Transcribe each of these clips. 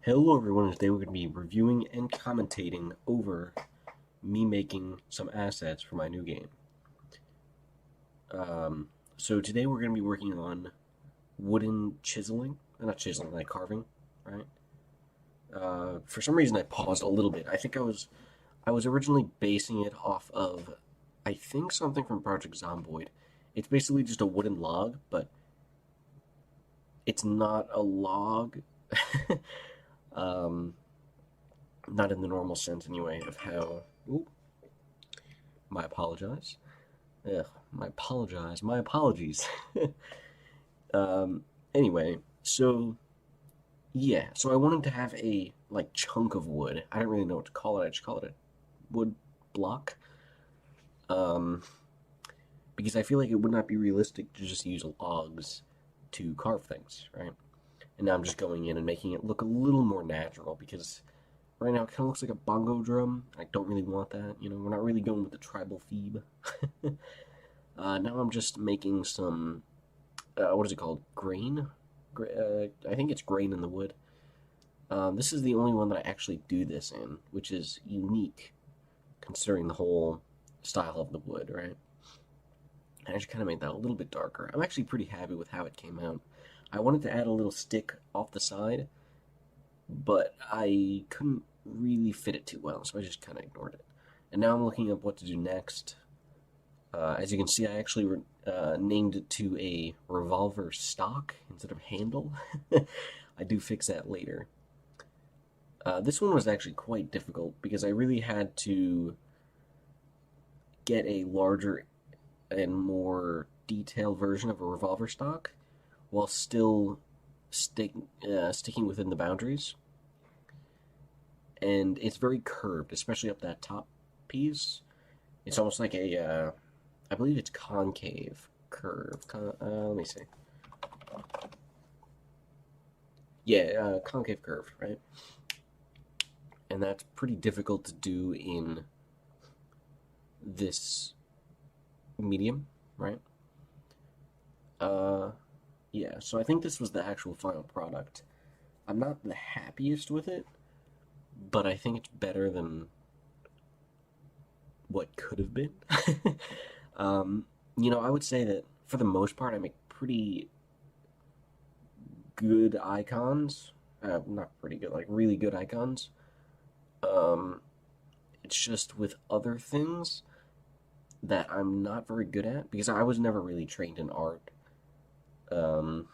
Hello everyone, and today we're going to be reviewing and commentating over me making some assets for my new game. So today we're going to be working on wooden chiseling, not chiseling, like carving, right? For some reason I paused a little bit. I was originally basing it off of, I think, something from Project Zomboid. It's basically just a wooden log, but it's not a log. um, Not in the normal sense anyway of how. Ooh, my apologize. Ugh, my apologies. um, anyway, so yeah, so I wanted to have a like chunk of wood. I don't really know what to call it. I just call it a wood block. Um, because I feel like it would not be realistic to just use logs to carve things, right? And now I'm just going in and making it look a little more natural because right now it kind of looks like a bongo drum. I don't really want that. We're not really going with the tribal theme. Now I'm just making some, what is it called? Grain? I think it's grain in the wood. This is the only one that I actually do this in, which is unique considering the whole style of the wood, right? And I just kind of made that a little bit darker. I'm actually pretty happy with how it came out. I wanted to add a little stick off the side, but I couldn't really fit it too well, so I just kind of ignored it. And now I'm looking up what to do next. As you can see, I actually named it to a revolver stock instead of handle. I do fix that later. This one was actually quite difficult because I really had to get a larger and more detailed version of a revolver stock while still sticking within the boundaries. And it's very curved, especially up that top piece. It's almost like I believe it's concave curve. Let me see. Yeah, concave curve, right? And that's pretty difficult to do in this medium, right? Uh, yeah, so I think this was the actual final product. I'm not the happiest with it, but I think it's better than what could have been. um, I would say that for the most part, I make pretty good icons. Not pretty good, like really good icons. Um, it's just with other things that I'm not very good at because I was never really trained in art. Um,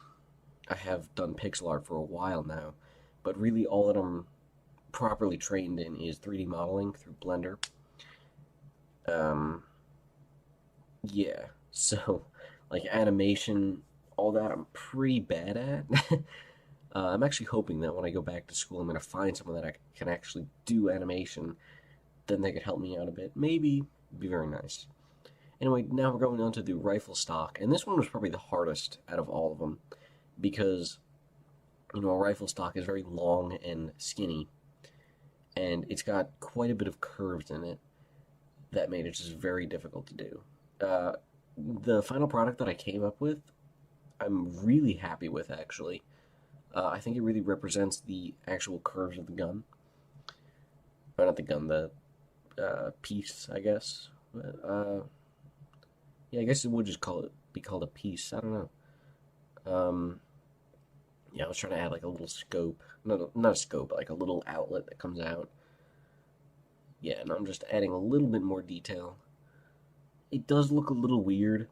I have done pixel art for a while now, but really all that I'm properly trained in is 3D modeling through Blender. Um, yeah, so like animation, all that I'm pretty bad at. I'm actually hoping that when I go back to school, I'm going to find someone that I can actually do animation. Then they could help me out a bit. Maybe. It'd be very nice. Anyway, now we're going on to the rifle stock, and this one was probably the hardest out of all of them because a rifle stock is very long and skinny, and it's got quite a bit of curves in it that made it just very difficult to do. The final product that I came up with, I'm really happy with actually. I think it really represents the actual curves of the gun, or not the gun, the piece, I guess. Yeah, I guess it would just be called a piece. I don't know. Um, yeah, I was trying to add like a little scope, not a scope, but like a little outlet that comes out. Yeah, and I'm just adding a little bit more detail. It does look a little weird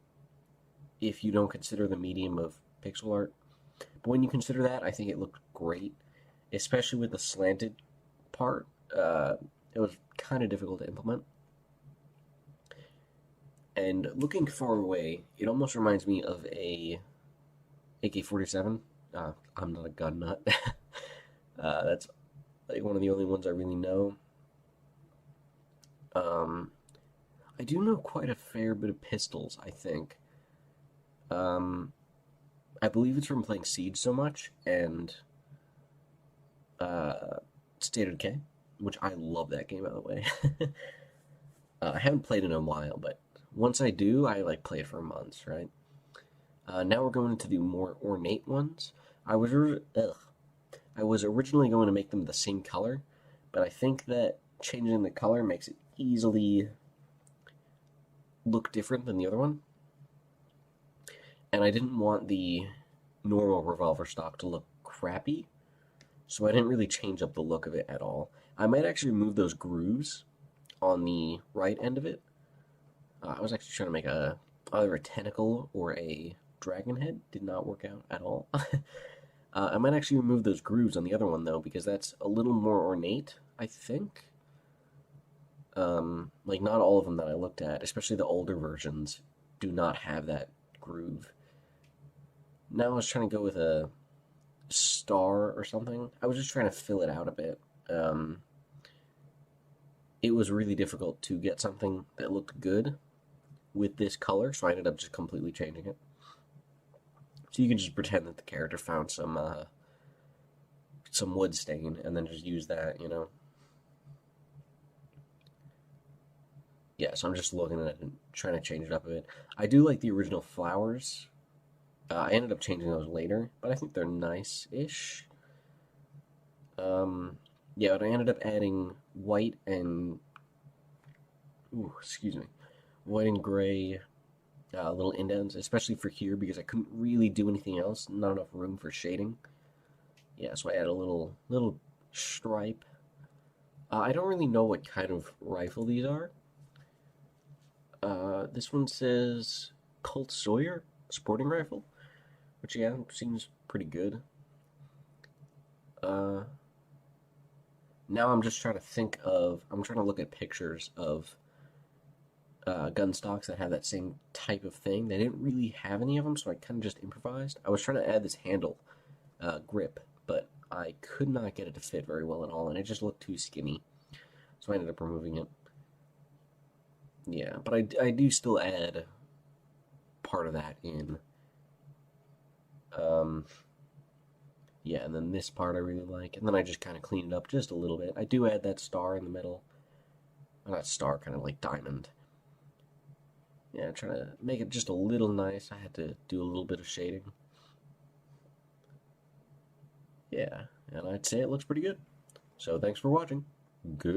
if you don't consider the medium of pixel art, but when you consider that, I think it looked great, especially with the slanted part. It was kind of difficult to implement. And looking far away, it almost reminds me of a AK-47. I'm not a gun nut. That's like one of the only ones I really know. Um, I do know quite a fair bit of pistols, I think. Um, I believe it's from playing Siege so much and uh, State of Decay, which I love that game, by the way. I haven't played it in a while, but once I do, I like play it for months, right? Now we're going into the more ornate ones. I was ugh. I was originally going to make them the same color, but I think that changing the color makes it easily look different than the other one. And I didn't want the normal revolver stock to look crappy, so I didn't really change up the look of it at all. I might actually remove those grooves on the right end of it. I was actually trying to make either a tentacle or a dragon head. Did not work out at all. I might actually remove those grooves on the other one though, because that's a little more ornate, I think. Like not all of them that I looked at, especially the older versions, do not have that groove. Now I was trying to go with a star or something. I was just trying to fill it out a bit. It was really difficult to get something that looked good with this color, so I ended up just completely changing it. So you can just pretend that the character found some wood stain and then just use that, you know. Yeah, so I'm just looking at it and trying to change it up a bit. I do like the original flowers. I ended up changing those later, but I think they're nice-ish. Yeah, but I ended up adding white and excuse me, white and gray little indents, especially for here because I couldn't really do anything else. Not enough room for shading. Yeah, so I add a little stripe. I don't really know what kind of rifle these are. This one says Colt Sawyer sporting rifle, which yeah seems pretty good. Uh, Now I'm just trying to think of. I'm trying to look at pictures of gun stocks that have that same type of thing. They didn't really have any of them, so I kind of just improvised. I was trying to add this handle grip, but I could not get it to fit very well at all, and it just looked too skinny. So I ended up removing it. Yeah, but I do still add part of that in. Um, yeah, and then this part I really like, and then I just kind of clean it up just a little bit. I do add that star in the middle. Well, not star, kind of like diamond. Yeah, trying to make it just a little nice. I had to do a little bit of shading. Yeah, and I'd say it looks pretty good. So thanks for watching. Good.